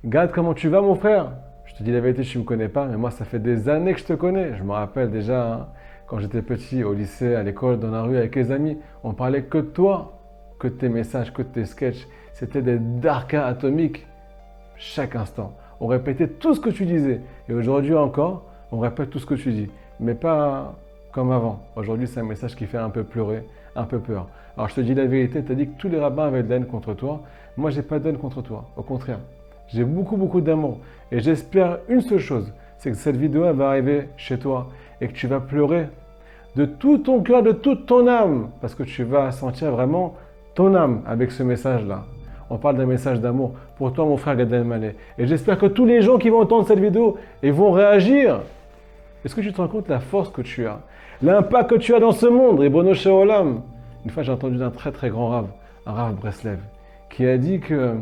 Gad, comment tu vas, mon frère? Je te dis la vérité, tu ne me connais pas, mais moi, ça fait des années que je te connais. Je me rappelle déjà, hein, quand j'étais petit, au lycée, à l'école, dans la rue, avec les amis, on parlait que de toi, que de tes messages, que de tes sketchs. C'était des darkas atomiques chaque instant. On répétait tout ce que tu disais. Et aujourd'hui encore, on répète tout ce que tu dis. Mais pas comme avant. Aujourd'hui, c'est un message qui fait un peu pleurer, un peu peur. Alors je te dis la vérité, tu as dit que tous les rabbins avaient de la haine contre toi. Moi, j'ai pas de haine contre toi. Au contraire, j'ai beaucoup, beaucoup d'amour. Et j'espère une seule chose, c'est que cette vidéo elle va arriver chez toi et que tu vas pleurer de tout ton cœur, de toute ton âme. Parce que tu vas sentir vraiment ton âme avec ce message-là. On parle d'un message d'amour pour toi, mon frère Gad Elmaleh. Et j'espère que tous les gens qui vont entendre cette vidéo et vont réagir. Est-ce que tu te rends compte de la force que tu as, l'impact que tu as dans ce monde, Ribono Shel Olam? Une fois, j'ai entendu d'un très très grand rave, un rave Breslev, qui a dit que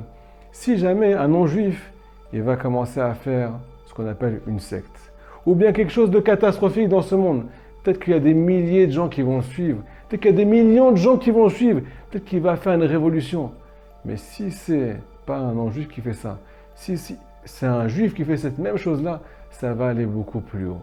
si jamais un non-juif, il va commencer à faire ce qu'on appelle une secte, ou bien quelque chose de catastrophique dans ce monde, peut-être qu'il y a des milliers de gens qui vont suivre, peut-être qu'il y a des millions de gens qui vont suivre, peut-être qu'il va faire une révolution. Mais si c'est pas un non-juif qui fait ça, si c'est un juif qui fait cette même chose-là, ça va aller beaucoup plus haut.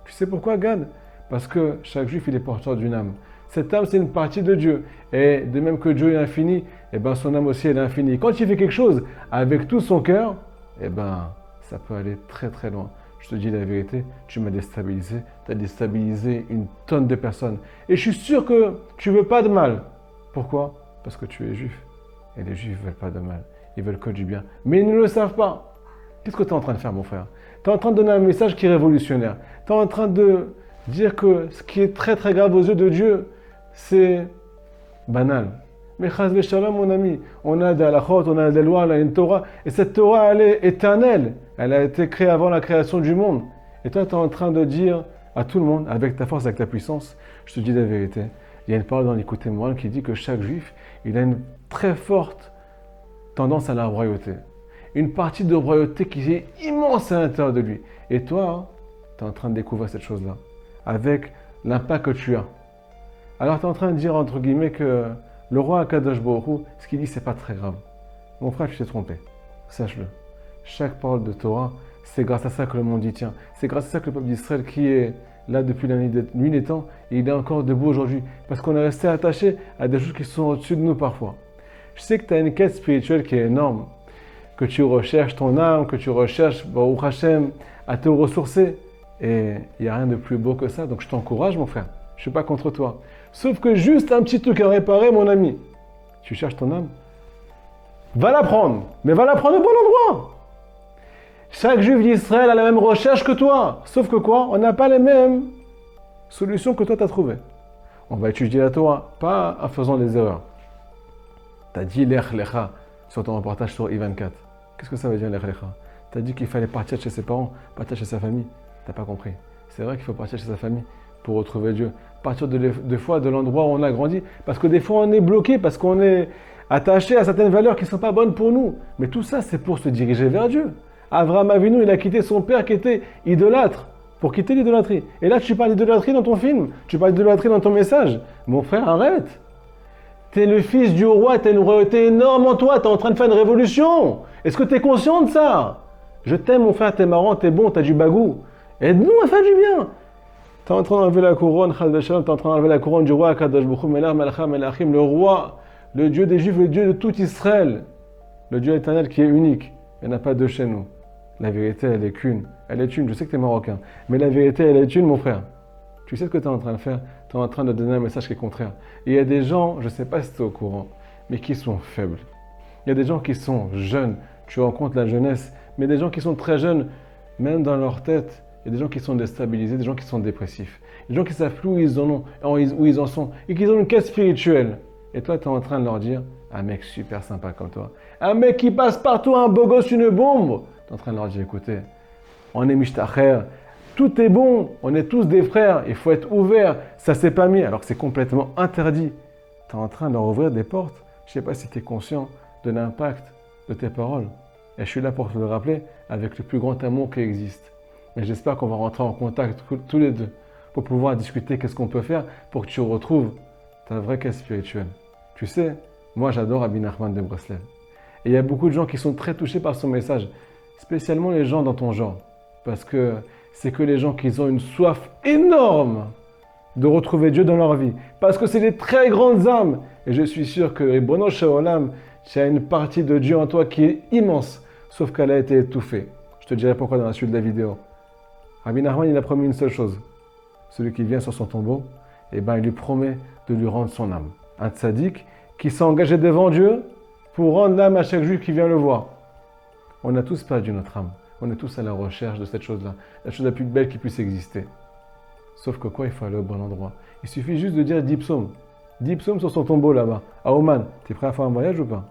Tu sais pourquoi, Gad? Parce que chaque juif, il est porteur d'une âme. Cette âme, c'est une partie de Dieu. Et de même que Dieu est infini, eh ben, son âme aussi est infinie. Quand il fait quelque chose avec tout son cœur, eh ben, ça peut aller très très loin. Je te dis la vérité, tu m'as déstabilisé. Tu as déstabilisé une tonne de personnes. Et je suis sûr que tu ne veux pas de mal. Pourquoi? Parce que tu es juif. Et les juifs ne veulent pas de mal. Ils veulent que du bien. Mais ils ne le savent pas. Qu'est-ce que tu es en train de faire, mon frère? Tu es en train de donner un message qui est révolutionnaire. Tu es en train de dire que ce qui est très très grave aux yeux de Dieu, c'est banal. Mais chas v'shalom, mon ami, on a des halachot, on a des lois, on a une Torah. Et cette Torah, elle est éternelle. Elle a été créée avant la création du monde. Et toi, tu es en train de dire à tout le monde, avec ta force, avec ta puissance, je te dis la vérité. Il y a une parole dans l'Écoute Moral qui dit que chaque juif, il a une très forte tendance à la royauté. Une partie de royauté qui est immense à l'intérieur de lui. Et toi, tu es en train de découvrir cette chose-là, avec l'impact que tu as. Alors tu es en train de dire, entre guillemets, que le roi Akadosh Baruch Hu, ce qu'il dit, c'est pas très grave. Mon frère, tu t'es trompé. Sache-le. Chaque parole de Torah, c'est grâce à ça que le monde y tient. C'est grâce à ça que le peuple d'Israël, qui est là depuis la nuit des temps, il est encore debout aujourd'hui. Parce qu'on est resté attaché à des choses qui sont au-dessus de nous parfois. Je sais que tu as une quête spirituelle qui est énorme, que tu recherches ton âme, que tu recherches, Baruch Hashem, à te ressourcer. Et il n'y a rien de plus beau que ça. Donc je t'encourage, mon frère. Je ne suis pas contre toi. Sauf que juste un petit truc à réparer, mon ami. Tu cherches ton âme? Va la prendre. Mais va la prendre au bon endroit. Chaque juif d'Israël a la même recherche que toi. Sauf que quoi? On n'a pas les mêmes solutions que toi tu as trouvées. On va étudier la Torah, pas en faisant des erreurs. Tu as dit l'ech lecha sur ton reportage sur I24. Qu'est-ce que ça veut dire l'ech lecha? Tu as dit qu'il fallait partir de chez ses parents, partir de chez sa famille. Tu n'as pas compris. C'est vrai qu'il faut partir de chez sa famille pour retrouver Dieu. Partir de fois de l'endroit où on a grandi. Parce que des fois on est bloqué, parce qu'on est attaché à certaines valeurs qui ne sont pas bonnes pour nous. Mais tout ça, c'est pour se diriger vers Dieu. Abraham Avinu, il a quitté son père qui était idolâtre pour quitter l'idolâtrie. Et là, tu parles d'idolâtrie dans ton film. Tu parles d'idolâtrie dans ton message. Mon frère, arrête. Tu es le fils du roi, tu as une royauté énorme en toi. Tu es en train de faire une révolution. Est-ce que tu es conscient de ça? Je t'aime, mon frère, tu es marrant, tu es bon, tu as du bagou. Aide-nous à faire du bien. Tu es en train d'enlever la couronne, tu es en train d'enlever la couronne du roi Akadosh Baruch Hu, Melech Melachim Melachim, le roi, le Dieu des Juifs, le Dieu de tout Israël, le Dieu éternel qui est unique. Il n'y en a pas deux chez nous. La vérité, elle est qu'une. Elle est une. Je sais que tu es marocain, mais la vérité, elle est une, mon frère. Tu sais ce que tu es en train de faire? Tu es en train de donner un message qui est contraire. Et il y a des gens, je ne sais pas si tu es au courant, mais qui sont faibles. Il y a des gens qui sont jeunes. Tu rencontres la jeunesse, mais des gens qui sont très jeunes, même dans leur tête. Il y a des gens qui sont déstabilisés, des gens qui sont dépressifs. Des gens qui savent plus où ils en sont, et qui ont une quête spirituelle. Et toi, tu es en train de leur dire, un mec super sympa comme toi, un mec qui passe partout, un beau gosse, une bombe. Tu es en train de leur dire, écoutez, on est mishtacher, tout est bon, on est tous des frères, il faut être ouvert, ça s'est pas mis, alors que c'est complètement interdit. Tu es en train de leur ouvrir des portes. Je ne sais pas si tu es conscient de l'impact de tes paroles. Et je suis là pour te le rappeler avec le plus grand amour qui existe. Et j'espère qu'on va rentrer en contact tous les deux pour pouvoir discuter qu'est-ce qu'on peut faire pour que tu retrouves ta vraie quête spirituelle. Tu sais, moi j'adore Rabbi Nachman de Breslev. Et il y a beaucoup de gens qui sont très touchés par son message. spécialement les gens dans ton genre. Parce que c'est que les gens qui ont une soif énorme de retrouver Dieu dans leur vie. Parce que c'est des très grandes âmes. Et je suis sûr que Ribbono Shel Olam, tu as une partie de Dieu en toi qui est immense, sauf qu'elle a été étouffée. Je te dirai pourquoi dans la suite de la vidéo. Rabbi Nachman, il a promis une seule chose. Celui qui vient sur son tombeau, eh ben, il lui promet de lui rendre son âme. Un tzaddik qui s'est engagé devant Dieu pour rendre l'âme à chaque juif qui vient le voir. On a tous perdu notre âme. On est tous à la recherche de cette chose-là. La chose la plus belle qui puisse exister. Sauf que quoi, il faut aller au bon endroit. Il suffit juste de dire 10 psaumes. 10 psaumes sur son tombeau là-bas. À Oman, tu es prêt à faire un voyage ou pas?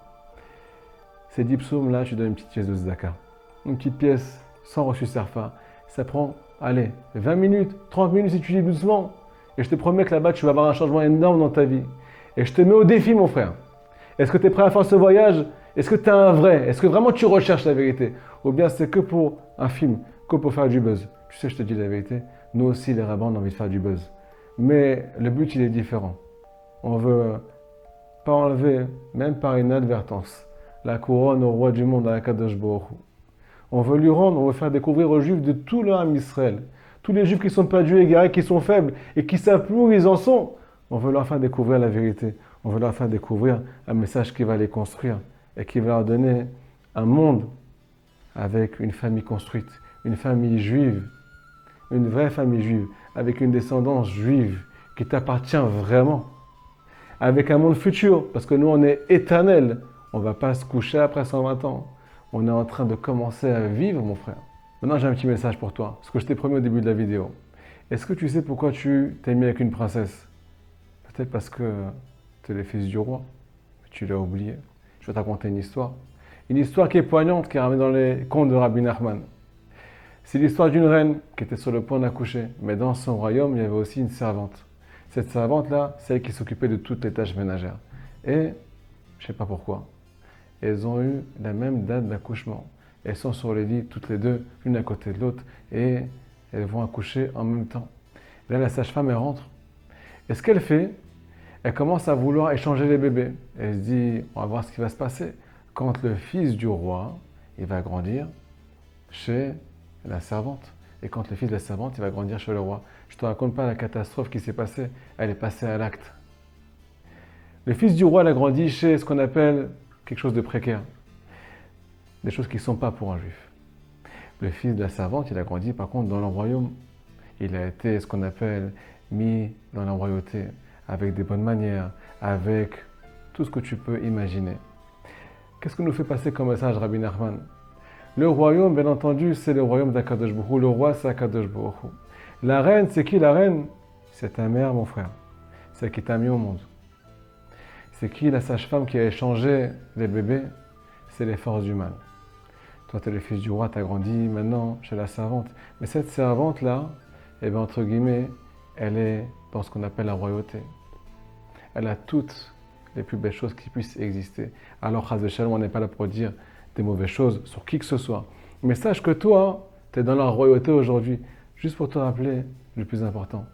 Ces 10 psaumes-là, tu donnes une petite pièce de tzedaka. Une petite pièce sans reçu serfa. Ça prend, allez, 20 minutes, 30 minutes si tu lis doucement. Et je te promets que là-bas, tu vas avoir un changement énorme dans ta vie. Et je te mets au défi, mon frère. Est-ce que tu es prêt à faire ce voyage? Est-ce que tu es un vrai? Est-ce que vraiment tu recherches la vérité? Ou bien c'est que pour un film, que pour faire du buzz? Tu sais, je te dis la vérité, nous aussi, les rabbins, on a envie de faire du buzz. Mais le but, il est différent. On veut pas enlever, même par inadvertance, la couronne au roi du monde, à Akadosh Baruch Hu. On veut lui rendre, on veut faire découvrir aux Juifs de tout le Ham Israël, tous les Juifs qui sont perdus, égarés, qui sont faibles et qui savent plus où ils en sont. On veut leur faire découvrir la vérité. On veut leur faire découvrir un message qui va les construire et qui va leur donner un monde avec une famille construite, une famille juive, une vraie famille juive, avec une descendance juive qui t'appartient vraiment, avec un monde futur, parce que nous on est éternel, on ne va pas se coucher après 120 ans, on est en train de commencer à vivre, mon frère. Maintenant j'ai un petit message pour toi, ce que je t'ai promis au début de la vidéo. Est-ce que tu sais pourquoi tu t'es mis avec une princesse? Peut-être parce que tu es le fils du roi, mais tu l'as oublié. Je vais te raconter une histoire. Une histoire qui est poignante, qui est ramenée dans les contes de Rabbi Nachman. C'est l'histoire d'une reine qui était sur le point d'accoucher. Mais dans son royaume, il y avait aussi une servante. Cette servante-là, c'est elle qui s'occupait de toutes les tâches ménagères. Et, je ne sais pas pourquoi, elles ont eu la même date d'accouchement. Elles sont sur les lits, toutes les deux, l'une à côté de l'autre, et elles vont accoucher en même temps. Là, la sage-femme, elle rentre. Et ce qu'elle fait, elle commence à vouloir échanger les bébés. Elle se dit, on va voir ce qui va se passer. Quand le fils du roi, il va grandir chez la servante. Et quand le fils de la servante, il va grandir chez le roi. Je ne te raconte pas la catastrophe qui s'est passée. Elle est passée à l'acte. Le fils du roi, il a grandi chez ce qu'on appelle quelque chose de précaire. Des choses qui ne sont pas pour un juif. Le fils de la servante, il a grandi par contre dans le royaume. Il a été ce qu'on appelle mis dans la royauté, avec des bonnes manières, avec tout ce que tu peux imaginer. Qu'est-ce que nous fait passer comme message Rabbi Nachman? Le royaume, bien entendu, c'est le royaume d'Akadosh Baruch Hu. Le roi, c'est Akadosh Baruch Hu. La reine, c'est qui la reine? C'est ta mère, mon frère. C'est elle qui t'a mis au monde. C'est qui la sage-femme qui a échangé les bébés? C'est les forces du mal. Toi, tu es le fils du roi, tu as grandi maintenant chez la servante. Mais cette servante-là, eh bien, entre guillemets, elle est dans ce qu'on appelle la royauté. Elle a toutes les plus belles choses qui puissent exister. Alors, Chas v'Shalom, on n'est pas là pour dire des mauvaises choses sur qui que ce soit. Mais sache que toi, tu es dans la royauté aujourd'hui. Juste pour te rappeler le plus important.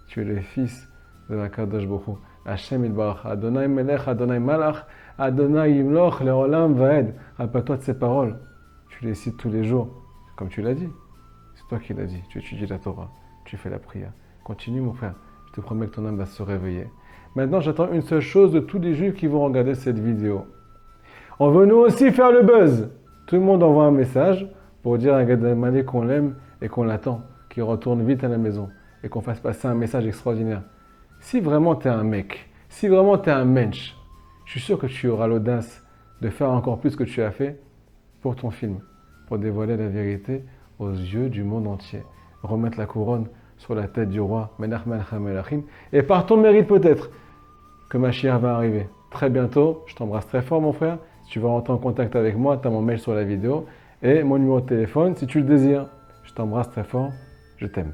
Tu es le fils de la Kadosh Baruch Hu. Hashem Yitbarach, Adonai Melech, Adonai Malach, Adonai Yimloch, Leolam Vaed. Rappelle-toi de ces paroles. Tu les cites tous les jours. Comme tu l'as dit. C'est toi qui l'as dit. Tu étudies la Torah. Tu fais la prière. Continue, mon frère. Je te promets que ton âme va se réveiller. Maintenant, j'attends une seule chose de tous les juifs qui vont regarder cette vidéo. On veut nous aussi faire le buzz. Tout le monde envoie un message pour dire à Gad Elmaleh qu'on l'aime et qu'on l'attend, qu'il retourne vite à la maison et qu'on fasse passer un message extraordinaire. Si vraiment tu es un mec, si vraiment tu es un mensch, je suis sûr que tu auras l'audace de faire encore plus que tu as fait pour ton film, pour dévoiler la vérité aux yeux du monde entier. Remettre la couronne sur la tête du roi, Melech Melech Melachim, et par ton mérite peut-être que Mashiach va arriver. Très bientôt, je t'embrasse très fort mon frère. Si tu veux rentrer en contact avec moi, tu as mon mail sur la vidéo et mon numéro de téléphone si tu le désires. Je t'embrasse très fort, je t'aime.